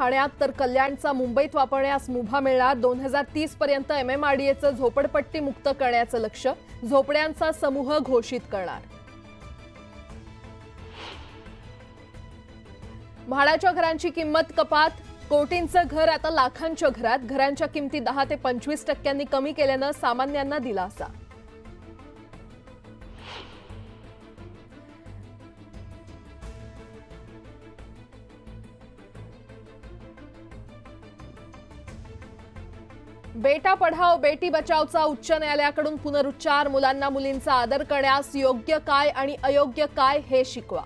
ठाण्यात तर कल्याणचा मुंबईत वापरण्यास मुभा मिळणार। 2030 पर्यंत MMRDAचं झोपडपट्टी मुक्त करण्याचं लक्ष्य, झोपड्यांचा समूह घोषित करणार। म्हाडाच्या घरांची किंमत कपात, कोटींचं घर आता लाखांच्या घरात। घरांच्या किमती 10 ते 25% कमी केल्यानं सामान्यांना दिलासा। बेटा पढाओ बेटी बचाओचा उच्च न्यायालयाकडून पुनरुच्चार, मुलांना मुलींचा आदर करण्यास योग्य काय आणि अयोग्य काय हे शिकवा।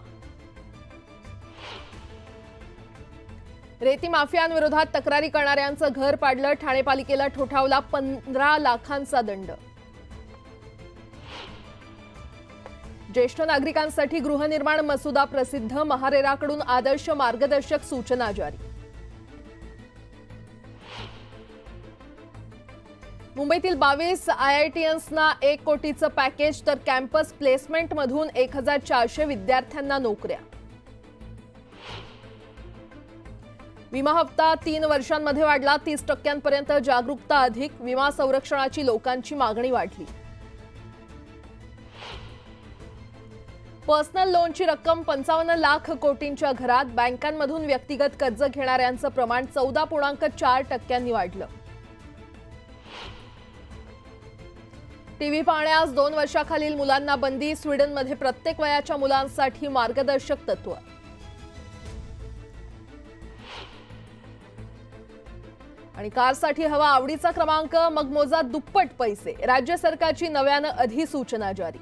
रेती माफियांविरोधात तक्रारी करणाऱ्यांचं घर पाडलं, ठाणे पालिकेला ठोठावला 15 लाखांचा दंड। ज्येष्ठ नागरिकांसाठी गृहनिर्माण मसुदा प्रसिद्ध, महारेराकडून आदर्श मार्गदर्शक सूचना जारी। मुंबईतील 22 IITiansना 1 कोटीचं पॅकेज, तर कॅम्पस प्लेसमेंटमधून 1400 विद्यार्थ्यांना नोकऱ्या। विमा हप्ता 3 वर्षांमध्ये वाढला, 30% जागरूकता अधिक, विमा संरक्षणाची लोकांची मागणी वाढली। पर्सनल लोनची रक्कम 55 लाख कोटींच्या घरात, बँकांमधून व्यक्तिगत कर्ज घेणाऱ्यांचं प्रमाण 14.4% वाढलं। टीव्ही पाहण्यास 2 वर्षाखालील मुलांना बंदी, स्वीडनमध्ये प्रत्येक वयाच्या मुलांसाठी मार्गदर्शक तत्व। आणि कारसाठी हवा आवडीचा क्रमांक, मग मोजा दुप्पट पैसे, राज्य सरकारची नव्यानं अधिसूचना जारी।